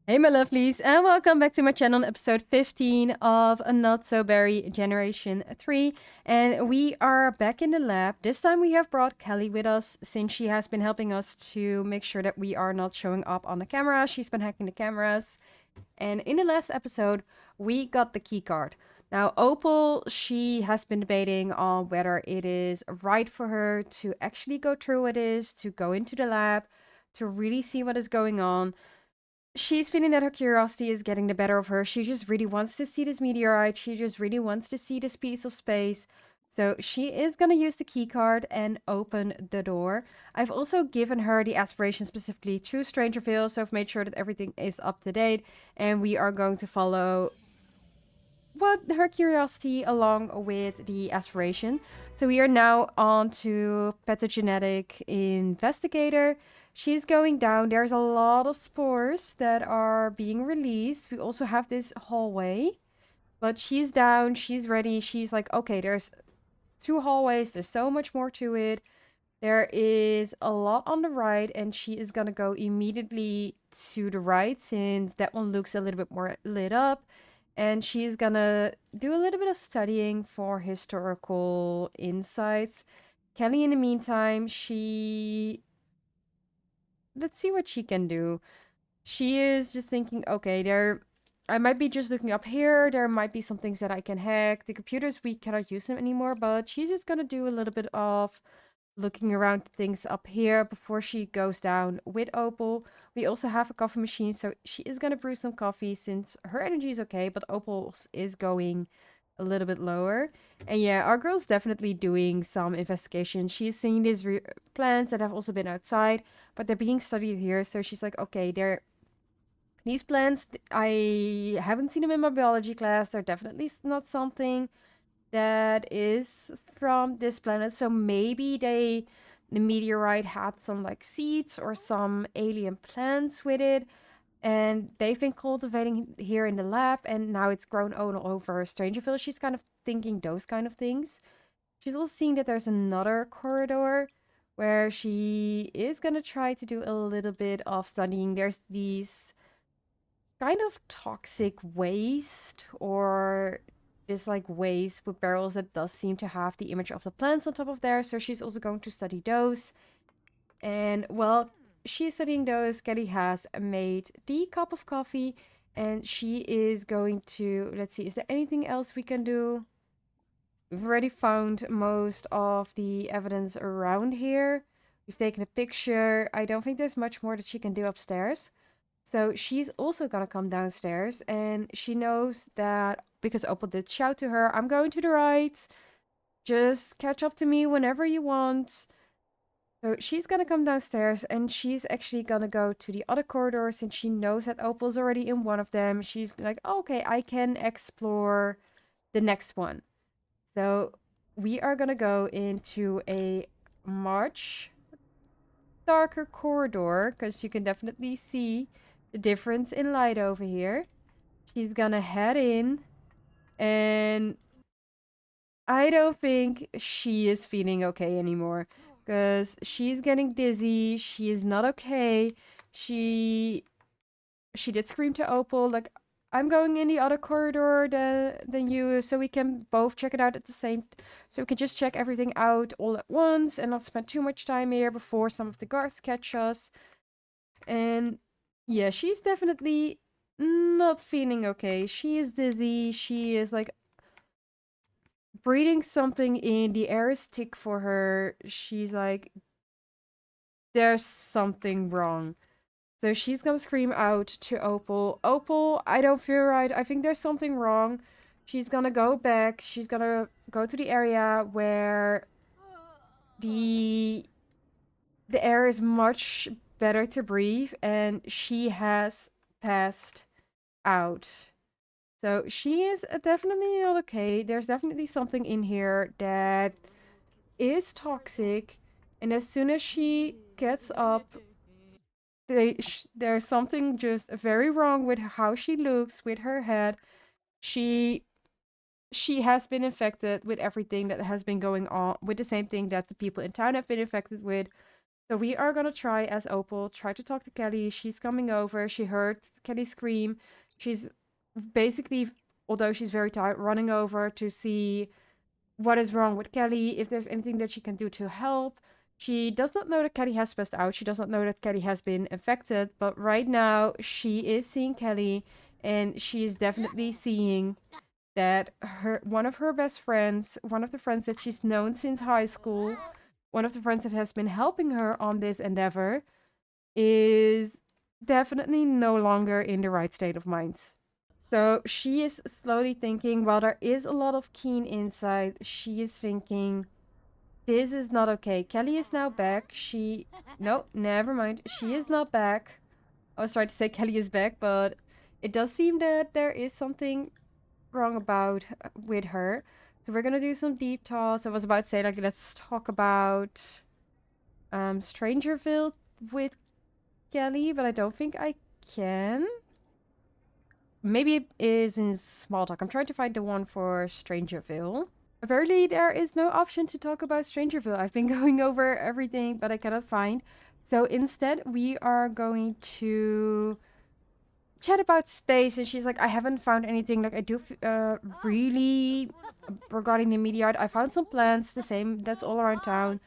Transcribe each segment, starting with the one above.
Hey my lovelies, and welcome back to my channel, episode 15 of a Not So Berry Generation 3. And we are back in the lab. This time we have brought Kellie with us, since she has been helping us to make sure that we are not showing up on the camera. She's been hacking the cameras. And in the last episode, we got the key card. Now, Opal, she has been debating on whether it is right for her to actually go through what it is, to go into the lab, to really see what is going on. She's feeling that her curiosity is getting the better of her. She just really wants to see this meteorite. She just really wants to see this piece of space. So she is going to use the key card and open the door. I've also given her the aspiration specifically to Strangerville, so I've made sure that everything is up to date. And we are going to follow what her curiosity along with the aspiration. So we are now on to pathogenetic investigator. She's going down. There's a lot of spores that are being released. We also have this hallway, but she's down. She's ready. She's like, okay, there's two hallways. There's so much more to it. There is a lot on the right, and she is gonna go immediately to the right since that one looks a little bit more lit up. And she's gonna do a little bit of studying for historical insights. Kellie, in the meantime, let's see what she can do. She is just thinking, okay, I might be just looking up here. There might be some things that I can hack. The computers, we cannot use them anymore, but she's just gonna do a little bit of looking around things up here before she goes down with Opal. We also have a coffee machine, so she is gonna brew some coffee since her energy is okay, but Opal's is going a little bit lower. And yeah, our girl's definitely doing some investigation. She's seeing these plants that have also been outside, but they're being studied here. So she's like, okay, these plants, I haven't seen them in my biology class. They're definitely not something that is from this planet. So maybe the meteorite had some like seeds or some alien plants with it. And they've been cultivating here in the lab, and now it's grown all over Strangerville. She's kind of thinking those kind of things. She's also seeing that there's another corridor where she is gonna try to do a little bit of studying. There's these kind of toxic waste, or this like waste with barrels that does seem to have the image of the plants on top of there. So she's also going to study those. And while she's studying those, Kellie has made the cup of coffee, and she is going to, let's see, is there anything else we can do? We've already found most of the evidence around here. We've taken a picture. I don't think there's much more that she can do upstairs. So she's also gonna come downstairs, and she knows that because Opal did shout to her, I'm going to the right. Just catch up to me whenever you want. So she's gonna come downstairs, and she's actually gonna go to the other corridor since she knows that Opal's already in one of them. She's like, oh, okay, I can explore the next one. So we are gonna go into a much darker corridor because you can definitely see the difference in light over here. She's gonna head in, and I don't think she is feeling okay anymore because she's getting dizzy. She is not okay. She she did scream to Opal like, I'm going in the other corridor than you, so we can both check it out at the same so we can just check everything out all at once and not spend too much time here before some of the guards catch us. And yeah, she's definitely not feeling okay. She is dizzy. She is like breathing something in. The air is thick for her. She's like, there's something wrong. So she's gonna scream out to Opal, Opal, I don't feel right. I think there's something wrong. She's gonna go back. She's gonna go to the area where the the air is much better to breathe, and she has passed out. So she is definitely not okay. There's definitely something in here that is toxic, and as soon as she gets up, there's something just very wrong with how she looks, with her head. She she has been infected with everything that has been going on, with the same thing that the people in town have been infected with. So we are gonna try as Opal, try to talk to Kellie. She's coming over. She heard Kellie scream. She's basically, although she's very tired, running over to see what is wrong with Kellie, if there's anything that she can do to help. She does not know that Kellie has passed out. She does not know that Kellie has been infected. But right now, she is seeing Kellie, and she is definitely seeing that one of her best friends, one of the friends that she's known since high school, one of the friends that has been helping her on this endeavor, is definitely no longer in the right state of mind. So she is slowly thinking, while there is a lot of keen insight, she is thinking, this is not okay. Kellie is now back. No, never mind. She is not back. I was trying to say Kellie is back, but it does seem that there is something wrong about with her. So we're gonna do some deep thoughts. I was about to say, like, let's talk about Strangerville with Kellie, but I don't think I can. Maybe it is in small talk. I'm trying to find the one for Strangerville. Apparently, there is no option to talk about Strangerville. I've been going over everything, but I cannot find. So instead, we are going to chat about space. And she's like, I haven't found anything. Like, I do really regarding the meteorite. I found some plants, the same. That's all around town.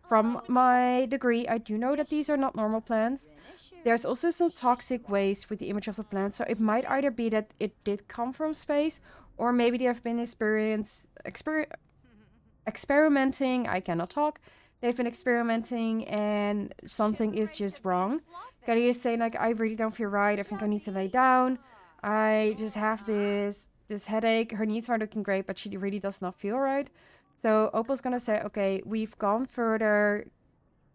From my degree, I do know that these are not normal plants. There's also some toxic waste with the image of the plant, so it might either be that it did come from space, or maybe they have been experimenting. I cannot talk. They've been experimenting, and something is just wrong. Kellie is saying like, I really don't feel right. I think I need to lay down. I just have this headache. Her needs are looking great, but she really does not feel right. So Opal's gonna say, okay, we've gone further.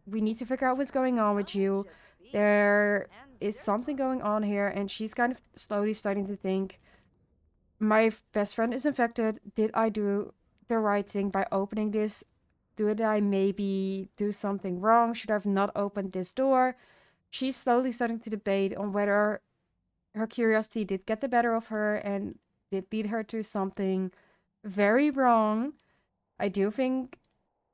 We need to figure out what's going on with you. There is something going on here, and she's kind of slowly starting to think, my best friend is infected. Did I do the right thing by opening this? Did I maybe do something wrong? Should I have not opened this door? She's slowly starting to debate on whether her curiosity did get the better of her and did lead her to something very wrong. I do think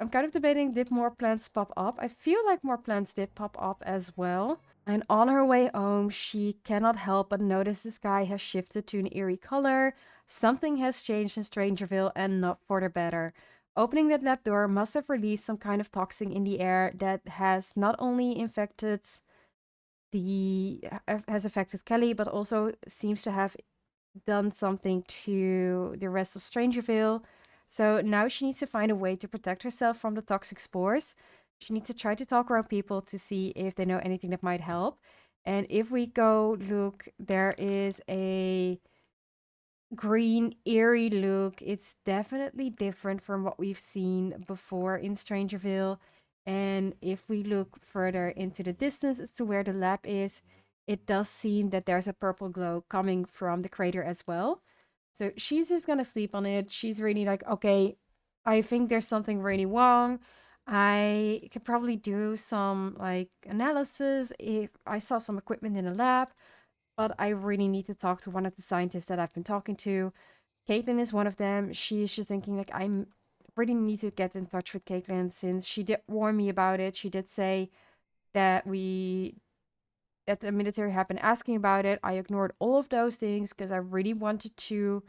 I'm kind of debating, did more plants pop up? I feel like more plants did pop up as well. And on her way home, she cannot help but notice the sky has shifted to an eerie color. Something has changed in Strangerville and not for the better. Opening that lab door must have released some kind of toxin in the air that has not only has affected Kellie, but also seems to have done something to the rest of Strangerville. So now she needs to find a way to protect herself from the toxic spores. She needs to try to talk around people to see if they know anything that might help. And if we go look, there is a green, eerie look. It's definitely different from what we've seen before in Strangerville. And if we look further into the distance as to where the lab is, it does seem that there's a purple glow coming from the crater as well. So she's just gonna sleep on it. She's really like, okay, I think there's something really wrong. I could probably do some like analysis if I saw some equipment in the lab, but I really need to talk to one of the scientists that I've been talking to. Caitlin is one of them. She's just thinking like, I'm really need to get in touch with Caitlin since she did warn me about it. She did say that the military had been asking about it. I ignored all of those things because I really wanted to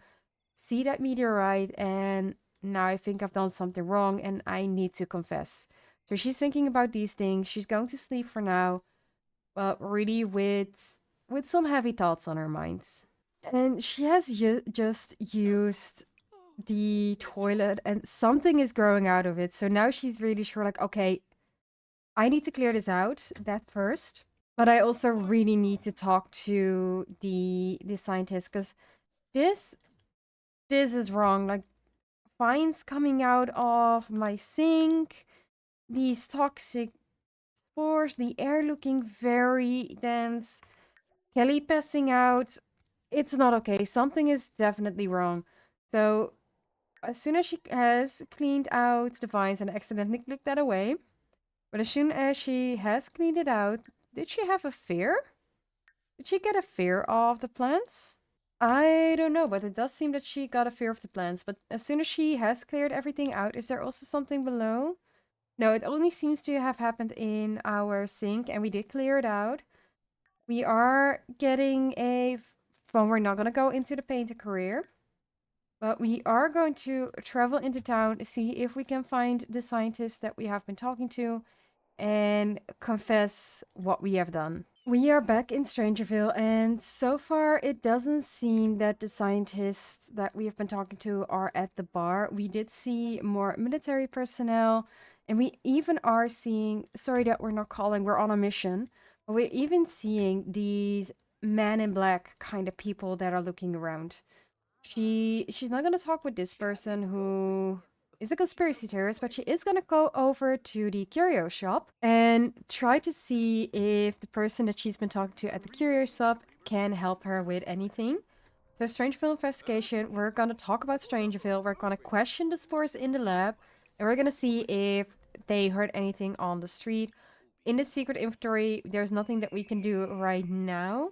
see that meteorite, and now I think I've done something wrong and I need to confess. So she's thinking about these things. She's going to sleep for now, but really with some heavy thoughts on her mind. And she has just used the toilet and something is growing out of it. So now she's really sure like, okay, I need to clear this out, that first. But I also really need to talk to the scientist because this this is wrong. Like, fines coming out of my sink, these toxic spores, the air looking very dense, Kellie passing out. It's not okay. Something is definitely wrong. So as soon as she has cleaned out the vines and accidentally clicked that away, but as soon as she has cleaned it out, did she have a fear? Did she get a fear of the plants? I don't know, but it does seem that she got a fear of the plants. But as soon as she has cleared everything out, is there also something below? No, it only seems to have happened in our sink, and we did clear it out. We are getting well, we're not going to go into the painter career, but we are going to travel into town to see if we can find the scientist that we have been talking to and confess what we have done. We are back in Strangerville, and so far it doesn't seem that the scientists that we have been talking to are at the bar. We did see more military personnel, and we even are seeing, sorry that we're not calling, we're on a mission, but we're even seeing these men in black kind of people that are looking around. She's not gonna talk with this person who is a conspiracy theorist, but she is gonna go over to the curio shop and try to see if the person that she's been talking to at the curio shop can help her with anything. So Strangerville investigation, we're gonna talk about Strangerville, we're gonna question the spores in the lab, and we're gonna see if they heard anything on the street. In the secret inventory, there's nothing that we can do right now.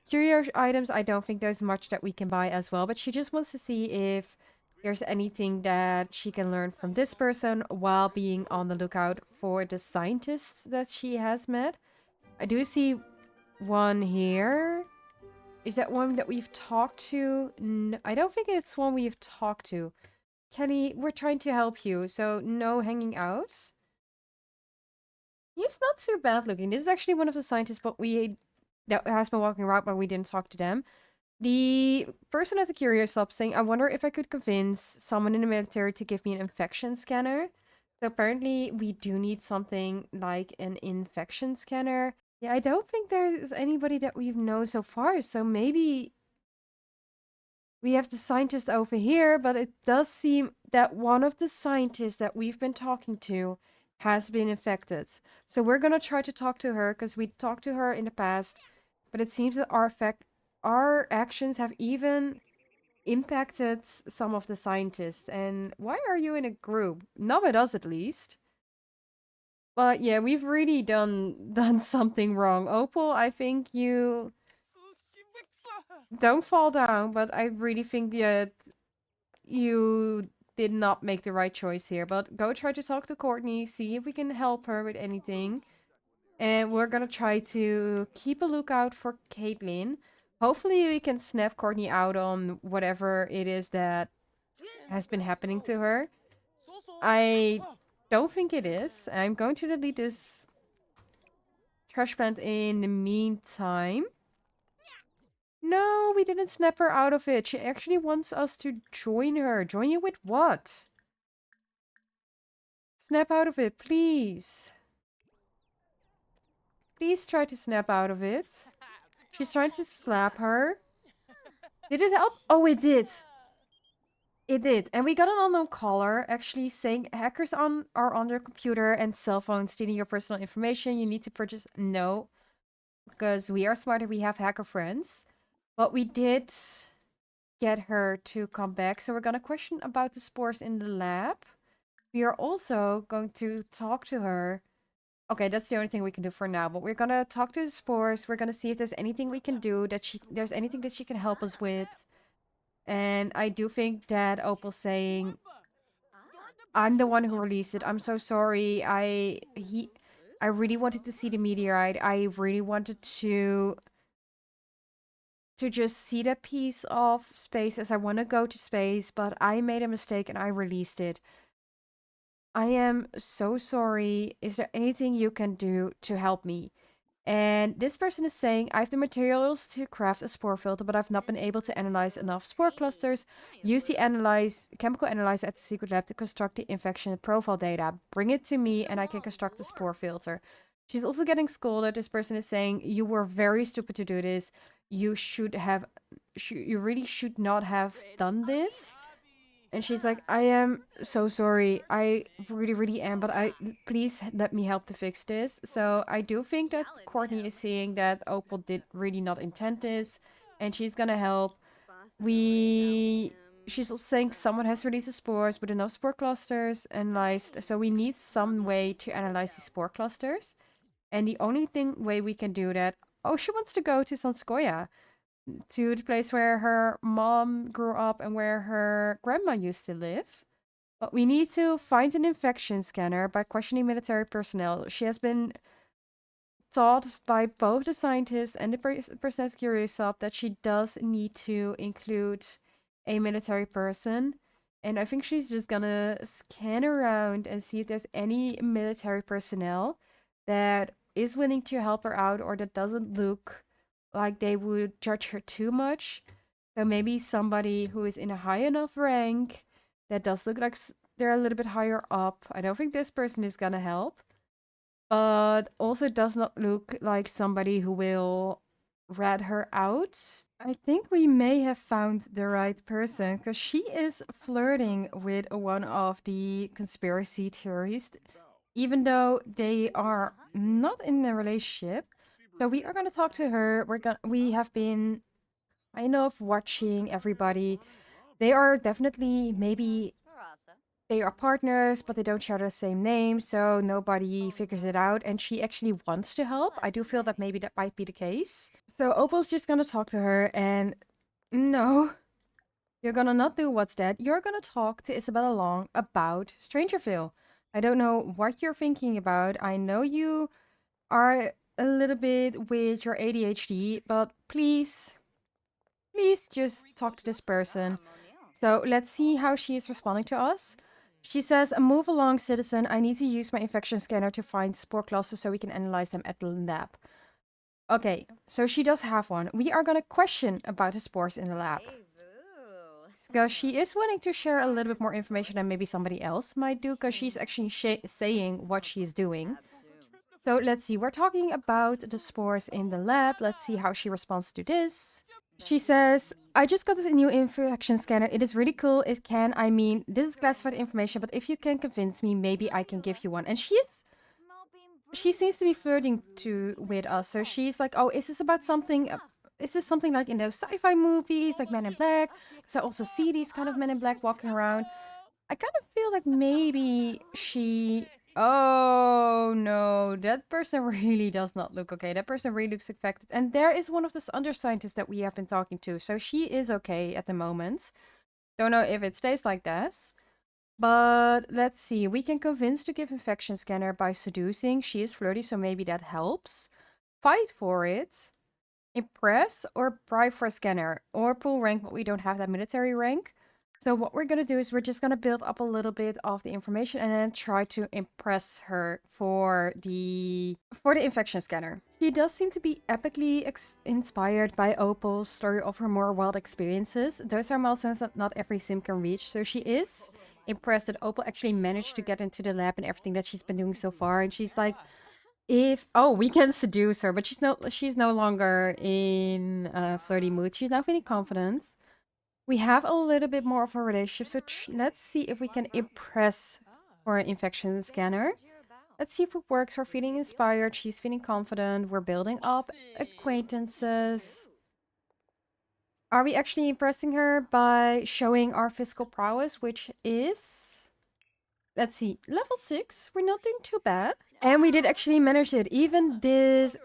Curio items, I don't think there's much that we can buy as well, but she just wants to see if there's anything that she can learn from this person while being on the lookout for the scientists that she has met. I do see one here. Is that one that we've talked to? No, I don't think it's one we've talked to. Kellie, we're trying to help you, so no hanging out. He's not too bad looking. This is actually one of the scientists, but that has been walking around, but we didn't talk to them. The person at the curio shop saying, I wonder if I could convince someone in the military to give me an infection scanner. So apparently we do need something like an infection scanner. Yeah, I don't think there's anybody that we've known so far. So maybe we have the scientist over here, but it does seem that one of the scientists that we've been talking to has been infected. So we're gonna try to talk to her because we talked to her in the past, but it seems that our actions have even impacted some of the scientists. And why are you in a group? Not with us, at least. But yeah, we've really done something wrong. Opal, I think you don't fall down, but I really think that you did not make the right choice here. But go try to talk to Courtney, see if we can help her with anything. And we're gonna try to keep a lookout for Caitlin. Hopefully we can snap Courtney out on whatever it is that has been happening to her. I don't think it is. I'm going to delete this trash plant in the meantime. No, we didn't snap her out of it. She actually wants us to join her. Join you with what? Snap out of it, please. Please try to snap out of it. She's trying to slap her. Did it help? Oh, it did. It did. And we got an unknown caller actually saying hackers are on your computer and cell phones stealing your personal information. You need to purchase. No, because we are smarter. We have hacker friends. But we did get her to come back. So we're going to question about the spores in the lab. We are also going to talk to her. Okay, that's the only thing we can do for now. But we're going to talk to the spores. We're going to see if there's anything we can do there's anything that she can help us with. And I do think that Opal saying, I'm the one who released it. I'm so sorry. I really wanted to see the meteorite. I really wanted to just see that piece of space as I want to go to space, but I made a mistake and I released it. I am so sorry. Is there anything you can do to help me? And this person is saying, I have the materials to craft a spore filter, but I've not been able to analyze enough spore clusters. Use the chemical analyzer at the secret lab to construct the infection profile data. Bring it to me and I can construct the spore filter. She's also getting scolded. This person is saying, you were very stupid to do this. You you really should not have done this. And she's like, I am so sorry. I really, really am. But please let me help to fix this. So I do think that Courtney is seeing that Opal did really not intend this. And she's gonna help. She's also saying someone has released the spores with enough spore clusters analyzed. So we need some way to analyze these spore clusters. And the only way we can do that. Oh, she wants to go to Sanskoya, to the place where her mom grew up and where her grandma used to live. But we need to find an infection scanner by questioning military personnel. She has been taught by both the scientist and the person at Curious Up that she does need to include a military person. And I think she's just gonna scan around and see if there's any military personnel that is willing to help her out or that doesn't look like they would judge her too much. So maybe somebody who is in a high enough rank that does look like they're a little bit higher up. I don't think this person is gonna help, but also does not look like somebody who will rat her out. I think we may have found the right person because she is flirting with one of the conspiracy theories, even though they are not in a relationship. So we are gonna talk to her. We have been kind of watching everybody. They are definitely maybe they are partners, but they don't share the same name, so nobody figures it out. And she actually wants to help. I do feel that maybe that might be the case. So Opal's just gonna talk to her, and no, you're gonna not do what's that. You're gonna talk to Isabella Long about Strangerville. I don't know what you're thinking about. I know you are a little bit with your ADHD, but please just talk to this person. So let's see how she is responding to us. She says, move along, citizen. I need to use my infection scanner to find spore clusters so we can analyze them at the lab. Okay, so she does have one. We are going to question about the spores in the lab. Because she is willing to share a little bit more information than maybe somebody else might do, because she's actually saying what she's doing. So let's see, we're talking about the spores in the lab. Let's see how she responds to this. She says, I just got this new infection scanner. It is really cool. I mean, this is classified information, but if you can convince me, maybe I can give you one. And she seems to be flirting with us. So she's like, oh, is this about something? Is this something like in those sci-fi movies, like Men in Black? Because I also see these kind of Men in Black walking around. I kind of feel like maybe she... Oh no, that person really does not look okay. That person really looks affected. And there is one of the other scientists that we have been talking to. So she is okay at the moment. Don't know if it stays like this. But let's see. We can convince to give infection scanner by seducing. She is flirty, so maybe that helps. Fight for it. Impress or bribe for a scanner. Or pull rank, but we don't have that military rank. So what we're going to do is we're just going to build up a little bit of the information and then try to impress her for the infection scanner. She does seem to be epically inspired by Opal's story of her more wild experiences. Those are milestones that not every sim can reach. So she is impressed that Opal actually managed to get into the lab and everything that she's been doing so far. And she's like, we can seduce her, but she's no longer in a flirty mood. She's now feeling confident. We have a little bit more of a relationship, so let's see if we can impress for an infection scanner. Let's see if it works. We're feeling inspired. She's feeling confident. We're building up acquaintances. Are we actually impressing her by showing our physical prowess, which is... Let's see, level 6. We're not doing too bad. And we did actually manage it. Even this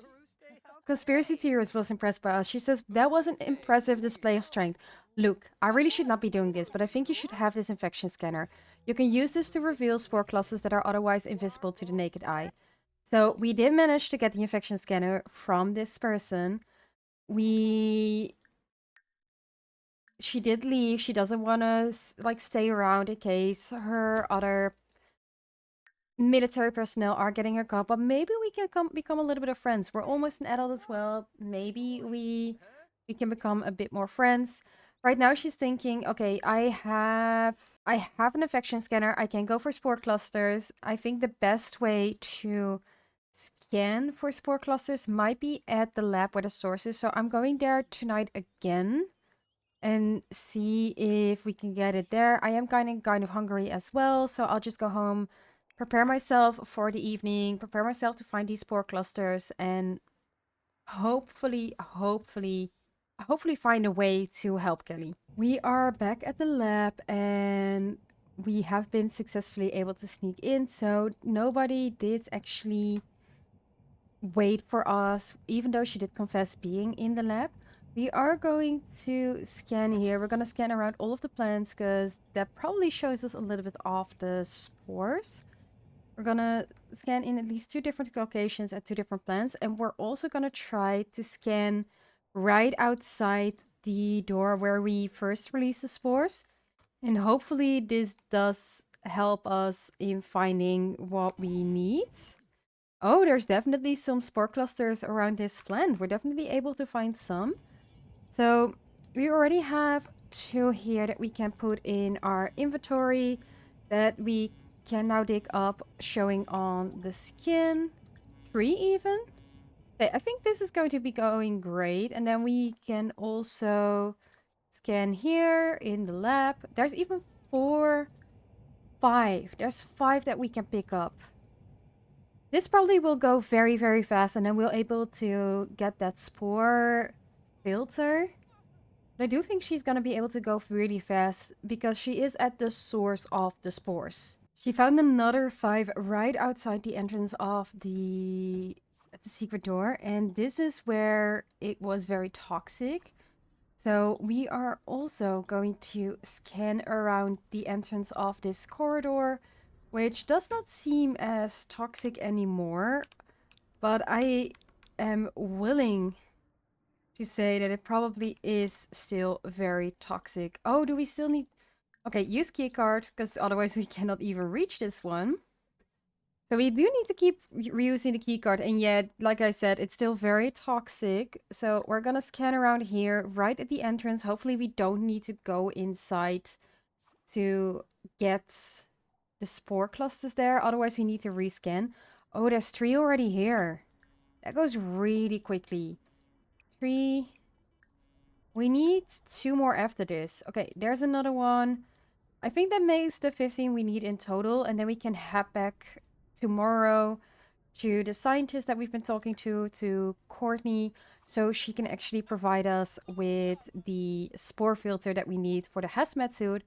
conspiracy theorist was impressed by us. She says, that was an impressive display of strength. Look, I really should not be doing this, but I think you should have this infection scanner. You can use this to reveal spore clusters that are otherwise invisible to the naked eye. So we did manage to get the infection scanner from this person. She did leave. She doesn't want to like stay around in case her other military personnel are getting her caught, but maybe we can become a little bit of friends. We're almost an adult as well. Maybe we can become a bit more friends. Right now she's thinking, okay, I have an infection scanner. I can go for spore clusters. I think the best way to scan for spore clusters might be at the lab where the source is. So I'm going there tonight again and see if we can get it there. I am kind of hungry as well, so I'll just go home, prepare myself for the evening, prepare myself to find these spore clusters, and hopefully find a way to help Kelly. We are back at the lab and we have been successfully able to sneak in, so nobody did actually wait for us, even though she did confess being in the lab. We are going to scan here. We're going to scan around all of the plants because that probably shows us a little bit of the spores. We're going to scan in at least 2 different locations at 2 different plants. And we're also going to try to scan right outside the door where we first released the spores. And hopefully this does help us in finding what we need. Oh, there's definitely some spore clusters around this plant. We're definitely able to find some. So we already have 2 here that we can put in our inventory that we can now dig up, showing on the skin. 3 even. Okay, I think this is going to be going great. And then we can also scan here in the lab. There's even 4, 5. There's 5 that we can pick up. This probably will go very, very fast, and then we'll able to get that spore filter. But I do think she's gonna be able to go really fast because she is at the source of the spores. She found another 5 right outside the entrance of the secret door, and this is where it was very toxic. So we are also going to scan around the entrance of this corridor, which does not seem as toxic anymore, but I am willing to say that it probably is still very toxic. Oh, do we still need... Okay, use keycard, because otherwise we cannot even reach this one. So we do need to keep reusing the keycard, and yet, like I said, it's still very toxic. So we're gonna scan around here, right at the entrance. Hopefully we don't need to go inside to get the spore clusters there. Otherwise we need to rescan. Oh, there's 3 already here. That goes really quickly. 3. We need 2 more after this. Okay, there's another one. I think that makes the 15 we need in total, and then we can head back tomorrow to the scientist that we've been talking to Courtney, so she can actually provide us with the spore filter that we need for the hazmat suit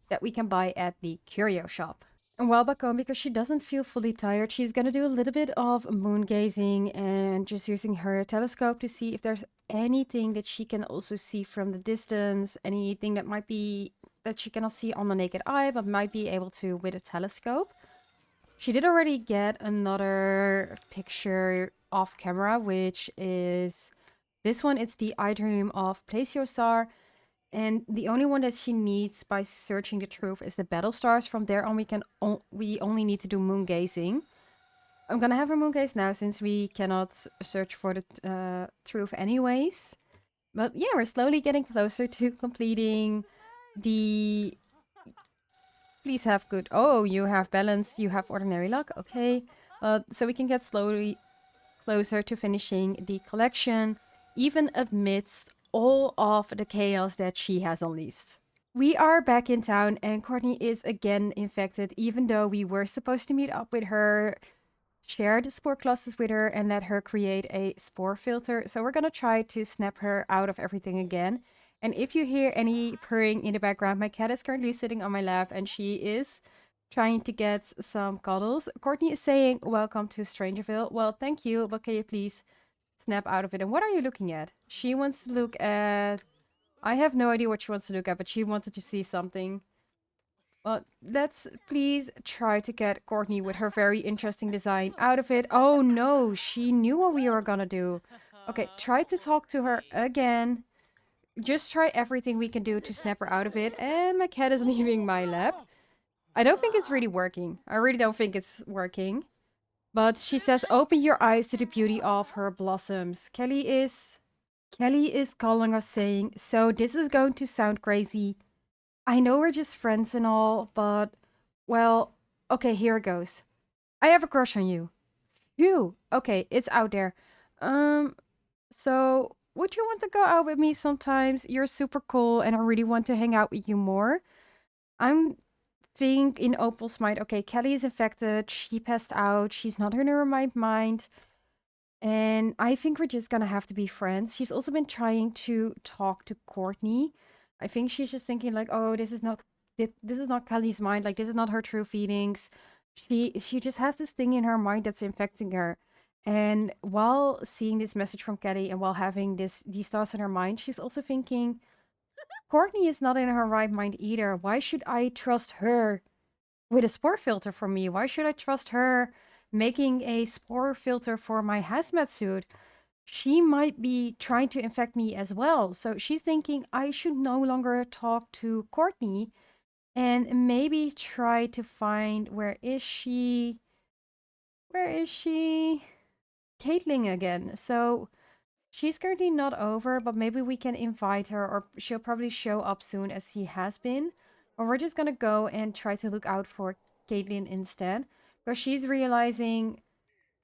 that we can buy at the curio shop. And while back home, because she doesn't feel fully tired, she's gonna do a little bit of moon gazing and just using her telescope to see if there's anything that she can also see from the distance, anything that might be that she cannot see on the naked eye, but might be able to with a telescope. She did already get another picture off camera, which is this one. It's the eye dream of Plesiosar. And the only one that she needs by searching the truth is the battle stars. From there on, we only need to do moon gazing. I'm gonna have her moon gaze now since we cannot search for the truth anyways. But yeah, we're slowly getting closer to completing the... Please have good... Oh, you have balance, you have ordinary luck, okay. So we can get slowly closer to finishing the collection, even amidst all of the chaos that she has unleashed. We are back in town and Courtney is again infected, even though we were supposed to meet up with her, share the spore clusters with her, and let her create a spore filter. So we're gonna try to snap her out of everything again. And if you hear any purring in the background, my cat is currently sitting on my lap and she is trying to get some cuddles. Courtney is saying, welcome to Strangerville. Well, thank you, but can you please snap out of it? And what are you looking at? She wants to look at... I have no idea what she wants to look at, but she wanted to see something. Well, let's please try to get Courtney with her very interesting design out of it. Oh no, she knew what we were gonna do. Okay, try to talk to her again. Just try everything we can do to snap her out of it. And my cat is leaving my lap. I don't think it's really working. I really don't think it's working. But she says, open your eyes to the beauty of her blossoms. Kellie is calling us saying, so this is going to sound crazy. I know we're just friends and all, but, well, okay, here it goes. I have a crush on you. Phew. Okay, it's out there. So would you want to go out with me sometimes? You're super cool and I really want to hang out with you more. I'm think in Opal's mind, okay, Kellie is infected, she passed out, she's not in her right mind, and I think we're just gonna have to be friends. She's also been trying to talk to Courtney. I think she's just thinking like, oh, this is not Kellie's mind, like this is not her true feelings. She just has this thing in her mind that's infecting her. And while seeing this message from Kellie and while having these thoughts in her mind, she's also thinking, Courtney is not in her right mind either. Why should I trust her with a spore filter for me? Why should I trust her making a spore filter for my hazmat suit? She might be trying to infect me as well. So she's thinking I should no longer talk to Courtney and maybe try to find where is she? Where is she? Caitlin again. So she's currently not over, but maybe we can invite her, or she'll probably show up soon as she has been. Or we're just gonna go and try to look out for Caitlin instead. Because she's realizing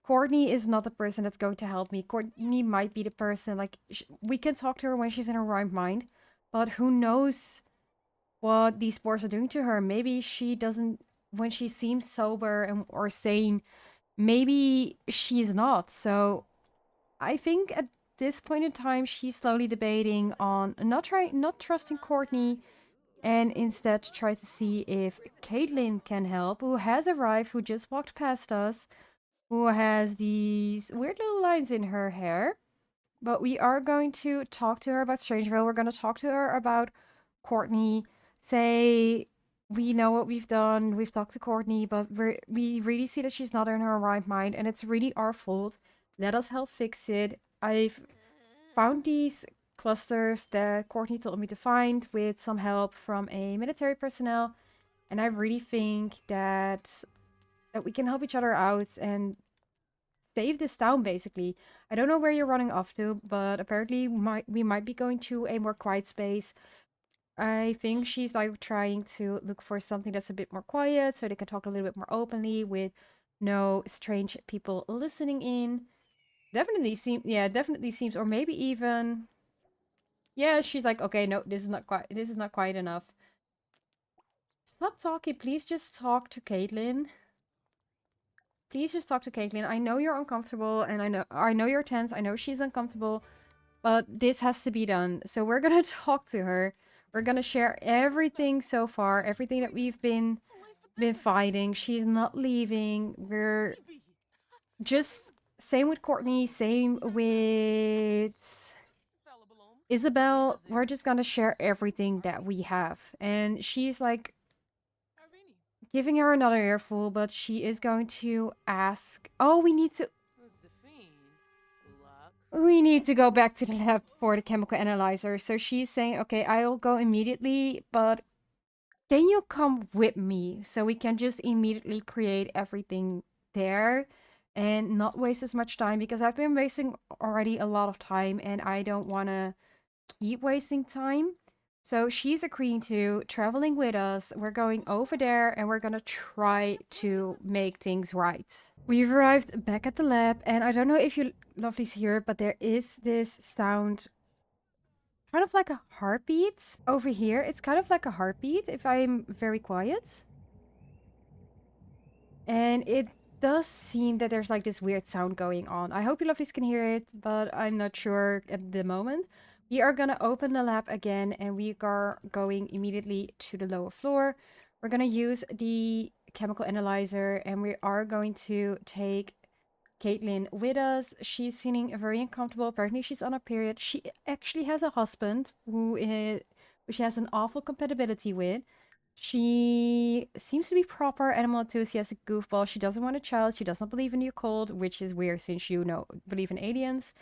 Courtney is not the person that's going to help me. Courtney might be the person, like, we can talk to her when she's in her right mind, but who knows what these spores are doing to her. Maybe she doesn't, when she seems sober and or sane, maybe she's not. So I think at this point in time, she's slowly debating on not trusting Courtney, and instead try to see if Caitlin can help, who has arrived, who just walked past us, who has these weird little lines in her hair. But we are going to talk to her about Strangerville. We're going to talk to her about Courtney. Say, we know what we've done. We've talked to Courtney, but we really see that she's not in her right mind, and it's really our fault. Let us help fix it. I've found these clusters that Courtney told me to find with some help from a military personnel, and I really think that we can help each other out and save this town, basically. I don't know where you're running off to, but apparently we might be going to a more quiet space. I think she's like trying to look for something that's a bit more quiet so they can talk a little bit more openly with no strange people listening in. Definitely seems, or maybe even, yeah, she's like, okay, no, this is not quiet enough. Stop talking, please just talk to Caitlin. Please just talk to Caitlin. I know you're uncomfortable and I know you're tense. I know she's uncomfortable, but this has to be done. So we're gonna talk to her. We're gonna share everything so far, everything that we've been fighting. She's not leaving. We're just same with Courtney, same with Isabel. We're just gonna share everything that we have. And she's like giving her another earful, but she is going to ask, oh, we need to go back to the lab for the chemical analyzer. So she's saying, okay, I'll go immediately, but can you come with me so we can just immediately create everything there and not waste as much time, because I've been wasting already a lot of time and I don't want to keep wasting time. So she's agreeing to traveling with us. We're going over there and we're gonna try to make things right. We've arrived back at the lab, and I don't know if you lovelies hear, but there is this sound, kind of like a heartbeat over here. It's kind of like a heartbeat if I'm very quiet. And it does seem that there's like this weird sound going on. I hope you lovelies can hear it, but I'm not sure at the moment. We are gonna open the lab again and we are going immediately to the lower floor. We're gonna use the chemical analyzer and we are going to take Caitlin with us. She's feeling very uncomfortable. Apparently she's on a period. She actually has a husband who she has an awful compatibility with. She seems to be proper animal enthusiastic goofball. She doesn't want a child. She does not believe in the occult, which is weird since you know believe in aliens.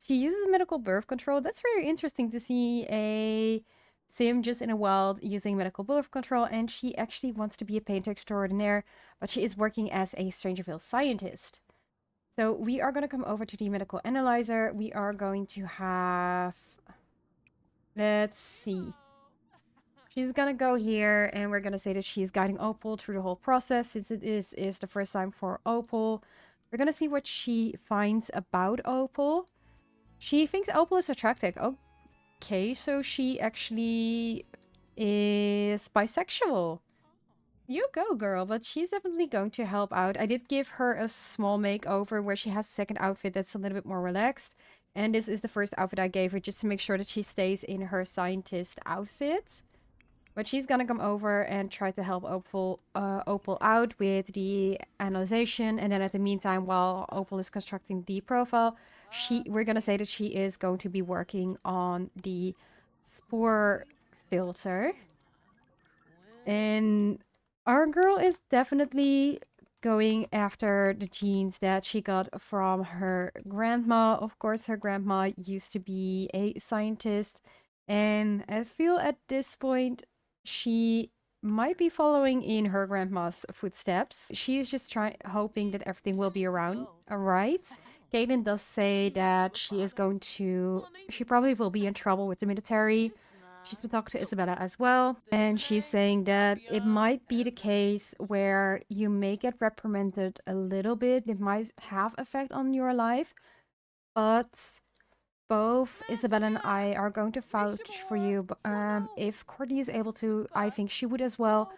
She uses medical birth control. That's very interesting to see a sim just in a wild using medical birth control. And she actually wants to be a painter extraordinaire, but she is working as a Strangerville scientist. So we are going to come over to the medical analyzer. We are going to have, let's see. She's gonna go here and we're gonna say that she's guiding Opal through the whole process since it is the first time for Opal. We're gonna see what she finds about Opal. She thinks Opal is attractive. Okay, so she actually is bisexual. You go, girl, but she's definitely going to help out. I did give her a small makeover where she has a second outfit that's a little bit more relaxed. And this is the first outfit I gave her just to make sure that she stays in her scientist outfit. But she's gonna come over and try to help Opal out with the analyzation. And then at the meantime, while Opal is constructing the profile, we're gonna say that she is going to be working on the spore filter. And our girl is definitely going after the genes that she got from her grandma. Of course, her grandma used to be a scientist. And I feel at this point, she might be following in her grandma's footsteps. She is just hoping that everything will be around alright. Caitlin does say that she probably will be in trouble with the military. She's been talking to Isabella as well, and she's saying that it might be the case where you may get reprimanded a little bit. It might have effect on your life, but both Isabella and I are going to vouch for you. If Courtney is able to, I think she would as well.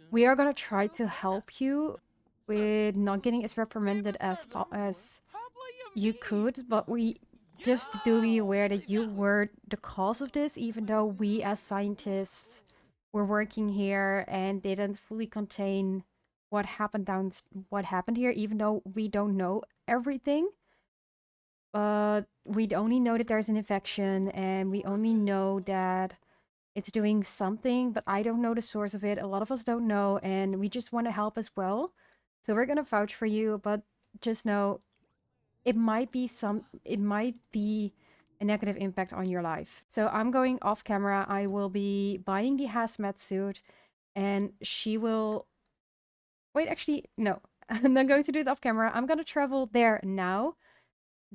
We are going to try to help you with not getting as reprimanded as you could, but we just do be aware that you were the cause of this, even though we as scientists were working here and didn't fully contain what happened here, even though we don't know everything. But we only know that there's an infection, and we only know that it's doing something, but I don't know the source of it. A lot of us don't know, and we just want to help as well. So we're gonna vouch for you, but just know it might be a negative impact on your life. So I'm going off camera. I will be buying the hazmat suit, and she will wait, actually, no. I'm not going to do it off camera. I'm gonna travel there now,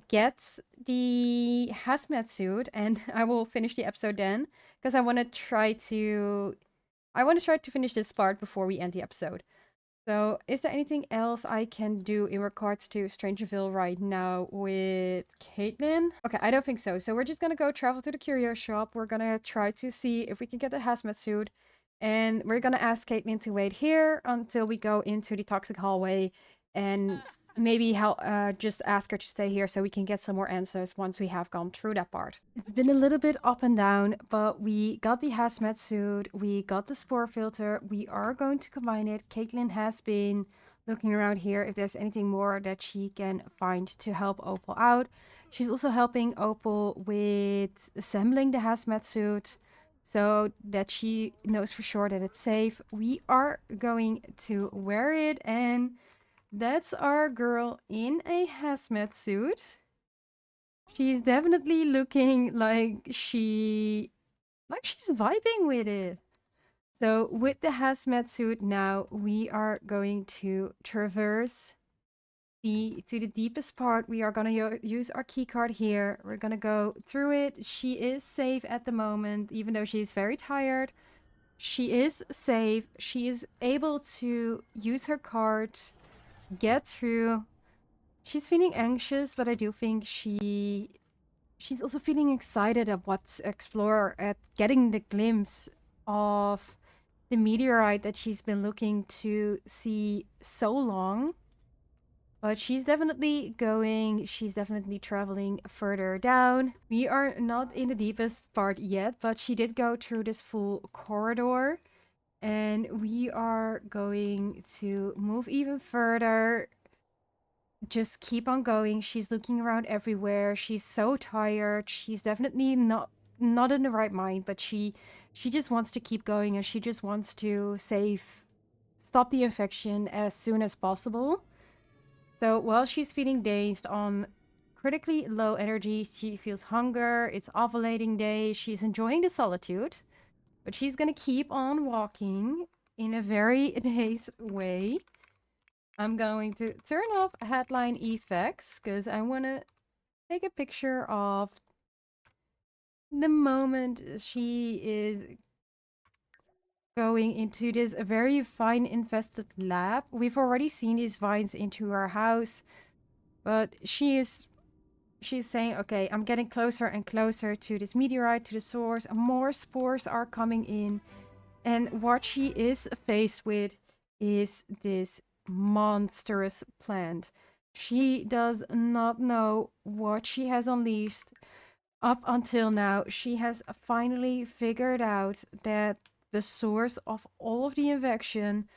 get the hazmat suit, and I will finish the episode then, because I want to try to finish this part before we end the episode. So, is there anything else I can do in regards to Strangerville right now with Caitlin? Okay, I don't think so. So we're just gonna go travel to the curio shop. We're gonna try to see if we can get the hazmat suit. And we're gonna ask Caitlin to wait here until we go into the toxic hallway. And maybe just ask her to stay here so we can get some more answers once we have gone through that part. It's been a little bit up and down, but we got the hazmat suit, we got the spore filter, we are going to combine it. Caitlin has been looking around here if there's anything more that she can find to help Opal out. She's also helping Opal with assembling the hazmat suit so that she knows for sure that it's safe. We are going to wear it, and that's our girl in a hazmat suit. She's definitely looking like she's vibing with it. So with the hazmat suit now, we are going to traverse to the deepest part. We are gonna use our key card here. We're gonna go through it. She is safe at the moment, even though she's very tired. She is safe. She is able to use her card, get through. She's feeling anxious, but I do think she's also feeling excited at what's explore, at getting the glimpse of the meteorite that she's been looking to see so long. But she's definitely traveling further down. We are not in the deepest part yet, but she did go through this full corridor. And we are going to move even further. Just keep on going. She's looking around everywhere. She's so tired. She's definitely not in the right mind, but she just wants to keep going, and she just wants to stop the infection as soon as possible. So while she's feeling dazed on critically low energy, she feels hunger. It's ovulating day. She's enjoying the solitude, but she's gonna keep on walking in a very dazed way. I'm going to turn off headline effects because I want to take a picture of the moment she is going into this very vine infested lab. We've already seen these vines into our house, but she's saying, okay, I'm getting closer and closer to this meteorite, to the source. More spores are coming in, and what she is faced with is this monstrous plant. She does not know what she has unleashed. Up until now, she has finally figured out that the source of all of the infection,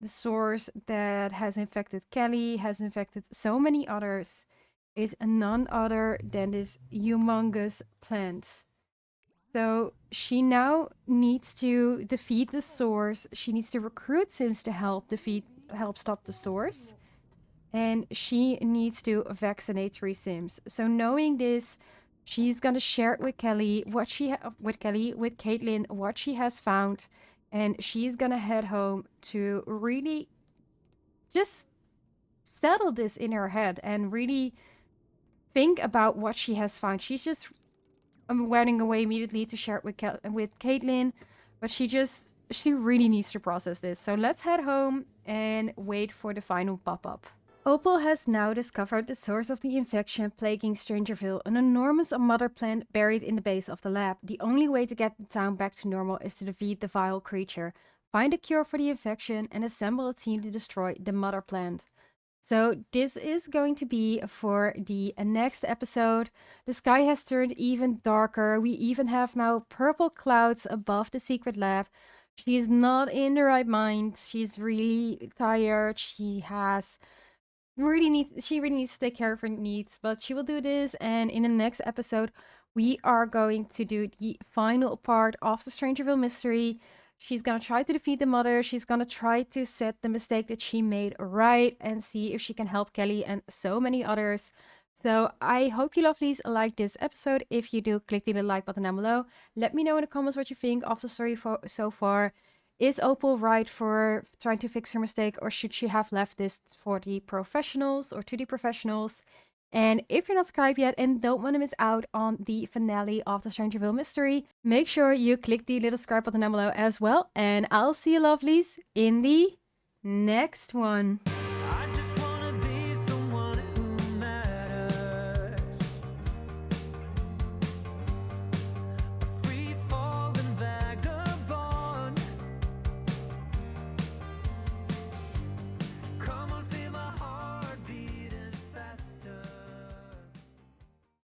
the source that has infected Kellie, has infected so many others, is none other than this humongous plant. So she now needs to defeat the source. She needs to recruit Sims to help stop the source. And she needs to vaccinate 3 Sims. So knowing this, she's gonna share it with Kellie with Caitlin what she has found, and she's gonna head home to really just settle this in her head and really think about what she has found. She's just running away immediately to share it with Caitlin, but she really needs to process this. So let's head home and wait for the final pop-up. Opal has now discovered the source of the infection plaguing Strangerville, an enormous mother plant buried in the base of the lab. The only way to get the town back to normal is to defeat the vile creature, find a cure for the infection, and assemble a team to destroy the mother plant. So this is going to be for the next episode. The sky has turned even darker. We even have now purple clouds above the secret lab. She's not in the right mind. She's really tired. She really needs to take care of her needs, but she will do this. And in the next episode, we are going to do the final part of the Strangerville mystery. She's gonna try to defeat the mother. She's gonna try to set the mistake that she made right and see if she can help Kellie and so many others. So I hope you lovelies like this episode. If you do, click the little like button down below. Let me know in the comments what you think of the story so far. Is Opal right for trying to fix her mistake, or should she have left this for the professionals or to the professionals? And if you're not subscribed yet and don't want to miss out on the finale of the Strangerville mystery, make sure you click the little subscribe button down below as well. And I'll see you lovelies in the next one.